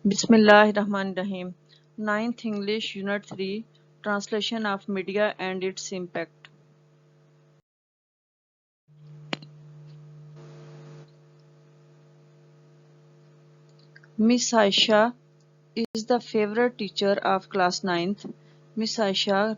Bismillahirrahmanirrahim. Ninth English Unit 3 Translation of Media and its Impact. Miss Aisha is the favorite teacher of class 9th. Miss Aisha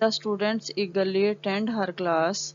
The students eagerly attend her class.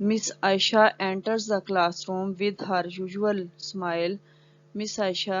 Miss Aisha enters the classroom with her usual smile. Miss Aisha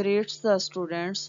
Greets the students,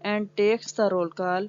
and takes the roll call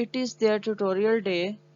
It is their tutorial day.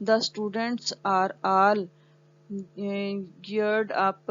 The students are all geared up.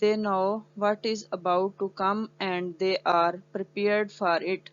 They know what is about to come and they are prepared for it.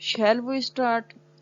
Shall we start?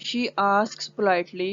She asks politely.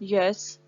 Yes,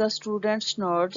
The students nod.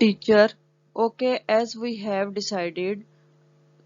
Teacher, okay, as we have decided.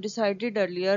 Decided earlier,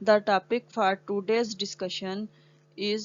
The topic for today's discussion is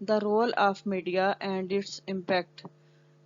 The role of media and its impact.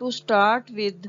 To start with,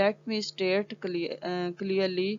let me state clearly,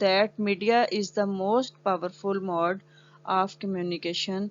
that media is the most powerful mode of communication.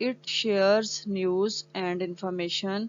It shares news and information.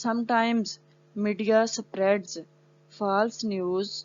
Sometimes media spreads false news.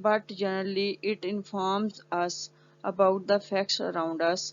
But generally it informs us about the facts around us.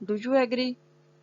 Do you agree?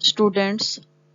Students,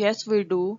yes we do.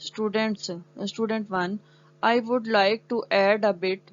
Student 1, I would like to add a bit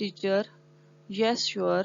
Teacher, yes sure.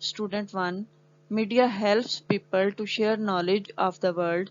Student 1, media helps people to share knowledge of the world.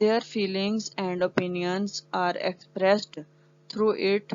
Their feelings and opinions are expressed through it.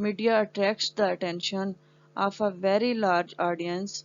Media attracts the attention of a very large audience.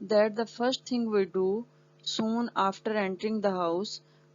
That the first thing we do soon after entering the house,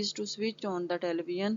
is to switch on the television.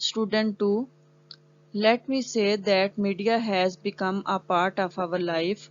Student 2, let me say that media has become a part of our life.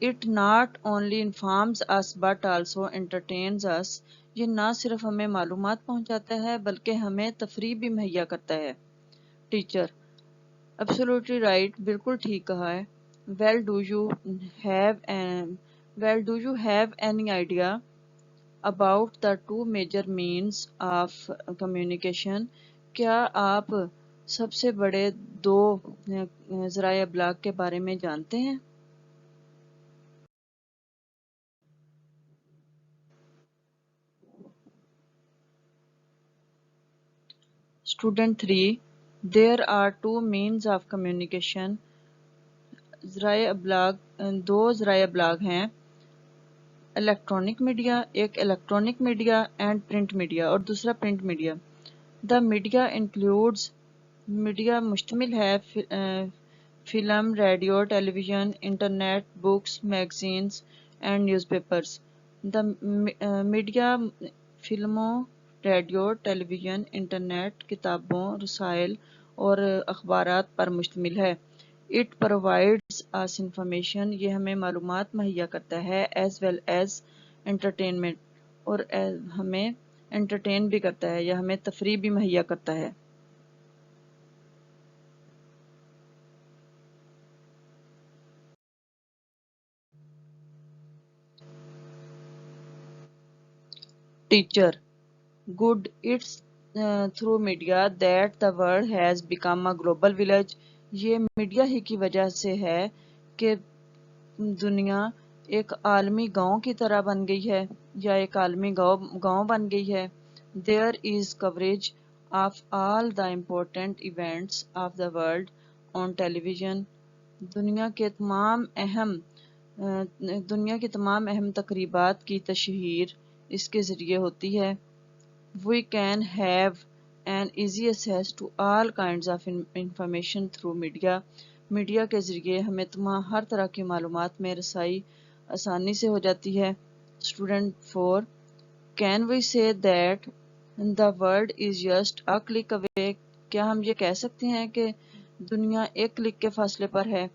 It not only informs us but also entertains us. یہ نہ صرف ہمیں معلومات پہنچاتا ہے بلکہ ہمیں تفریح بھی مہیا کرتا ہے۔ ٹیچر: ایبسولوٹلی رائٹ، بالکل ٹھیک کہا ہے۔ Well do you have any idea about the two major means of communication? کیا آپ سب سے بڑے دو ذرائع ابلاغ کے بارے میں جانتے ہیں؟ Student 3: there are two means of communication. دو ذرائع ابلاغ ہیں، الیکٹرانک میڈیا، ایک electronic media and print media, اور دوسرا print media. The media includes, media مشتمل ہے film, radio, television, internet, books, magazines and newspapers. The media فلموں، ریڈیو، ٹیلی ویژن، انٹرنیٹ، کتابوں، رسائل اور اخبارات پر مشتمل ہے۔ اٹ پرووائڈز اس انفارمیشن، یہ ہمیں معلومات مہیا کرتا ہے، ایز ویل ایز انٹرٹینمنٹ، اور ہمیں انٹرٹین بھی کرتا ہے یا ہمیں تفریح بھی مہیا کرتا ہے۔ Teacher: good, it's through media that the world has become a global village. یہ میڈیا ہی کی وجہ سے ہے کہ دنیا ایک عالمی گاؤں کی طرح بن گئی ہے یا ایک عالمی گاؤں بن گئی ہے۔ There is coverage of all the important events of the world on television. دنیا کی تمام اہم تقریبات کی تشہیر اس کے ذریعے ہوتی ہے۔ We can have an easy access to all kinds of information through media۔ Media کے ذریعے ہمیں ہر طرح کی معلومات میں رسائی آسانی سے ہو جاتی ہے۔ Student 4: Can we say that the world is just a click away؟ کیا ہم یہ کہہ سکتے ہیں کہ دنیا ایک کلک کے فاصلے پر ہے؟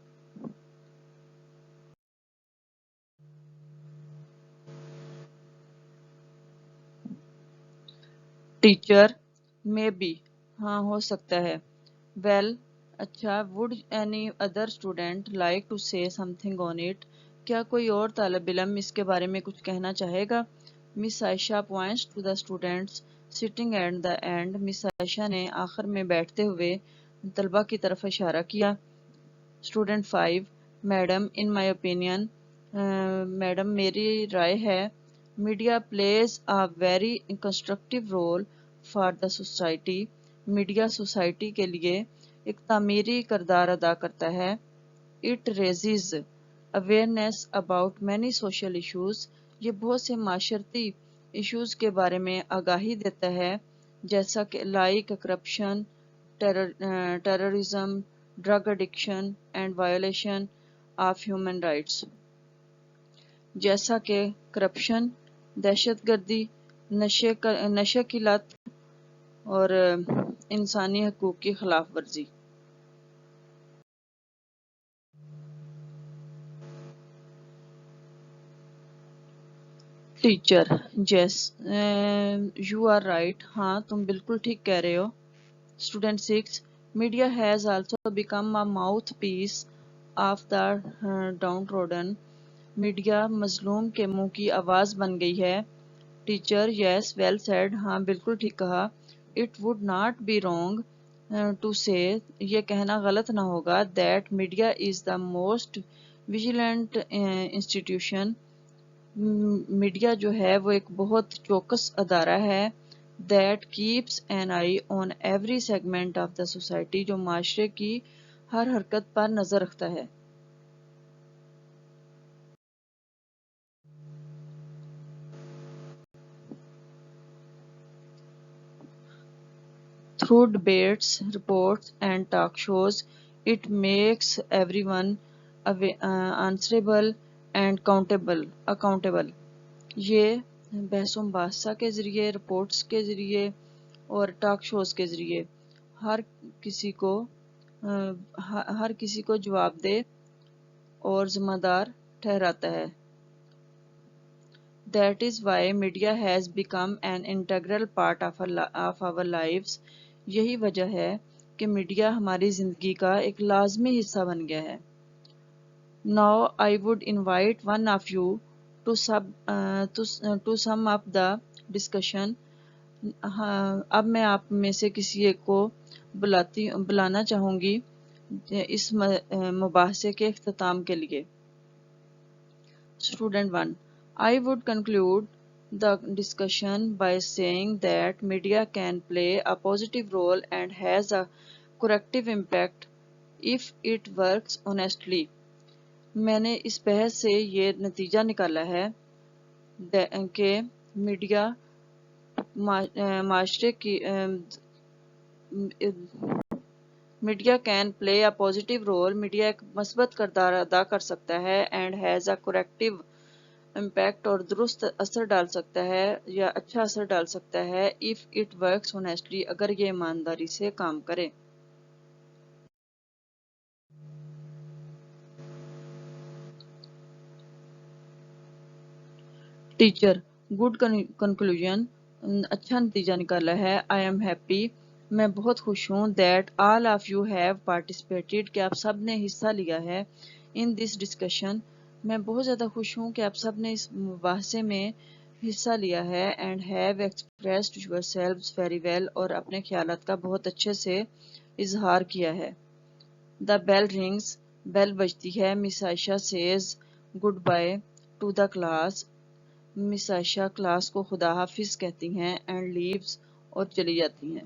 ٹیچر: مے بی، ہاں ہو سکتا ہے۔ ویل، اچھا، would any other student like to say some thing on it? کیا کوئی اور طالب علم اس کے بارے میں کچھ کہنا چاہے گا؟ Miss Ayesha points to the students sitting at the end. Miss Ayesha نے آخر میں بیٹھتے ہوئے طلبہ کی طرف اشارہ کیا۔ Student 5: madam, in my opinion, madam میری رائے ہے، media please a very constructive role for the society. Media society کے لیے ایک تعمیری کردار ادا کرتا ہے۔ It raises awareness about many social issues. یہ بہت سے معاشرتی ایشوز کے بارے میں آگاہی دیتا ہے، جیسا کہ like corruption, terrorism, drug addiction and violation of human rights. جیسا کہ کرپشن، دہشت گردی، نشے کی لت اور انسانی حقوق کی خلاف ورزی۔ Teacher: yes, you are right, ہاں تم بالکل ٹھیک کہہ رہے ہو۔ Student 6: media has also become a mouthpiece of the downtrodden. Media مظلوم کے منہ کی آواز بن گئی ہے۔ ٹیچر: یس، ویل سیڈ، ہاں بالکل ٹھیک کہا۔ It would not be wrong to say, یہ کہنا غلط نہ ہوگا، that media is the most vigilant institution. Media جو ہے وہ ایک بہت چوکس ادارہ ہے، that keeps an eye on every segment of the society, جو معاشرے کی ہر حرکت پر نظر رکھتا ہے۔ Through debates, reports and talk shows, it makes everyone answerable and accountable۔ یہ بحث و مباحثہ کے ذریعے، رپورٹس کے ذریعے اور ٹاک شوز کے ذریعے ہر کسی کو جواب دہ اور ذمہ دار ٹھہراتا ہے۔ That is why media has become an integral part of our lives. یہی وجہ ہے کہ میڈیا ہماری زندگی کا ایک لازمی حصہ بن گیا ہے. Now I would invite one of you to sum up the discussion. اب میں آپ میں سے کسی ایک کو بلانا چاہوں گی اس مباحثے کے اختتام کے لیے. Student 1. I would conclude the discussion by saying that media can play a positive role and has a corrective impact if it works honestly. میں نے اس بحث سے یہ نتیجہ نکالا ہے کہ میڈیا معاشرے کی media can play a positive role. Media ایک مثبت کردار ادا کر سکتا ہے and has a corrective impact اور درست اثر ڈال سکتا ہے یا اچھا اثر ڈال سکتا ہے اف اٹ ورکس honestly اگر یہ ایمانداری سے کام کرے. Teacher good conclusion. اچھا نتیجہ نکالا ہے. آئی ایم ہیپی میں بہت خوش ہوں that all of you have participated کہ آپ سب نے حصہ لیا ہے ان دس ڈسکشن. میں بہت زیادہ خوش ہوں کہ آپ سب نے اس مباحثے میں حصہ لیا ہے and have expressed yourselves very well اور اپنے خیالات کا بہت اچھے سے اظہار کیا ہے. دا بیل رنگس بیل بجتی ہے. Miss Ayesha says good bye to the class. Miss Ayesha class کو خدا حافظ کہتی ہیں اینڈ لیوز اور چلی جاتی ہیں.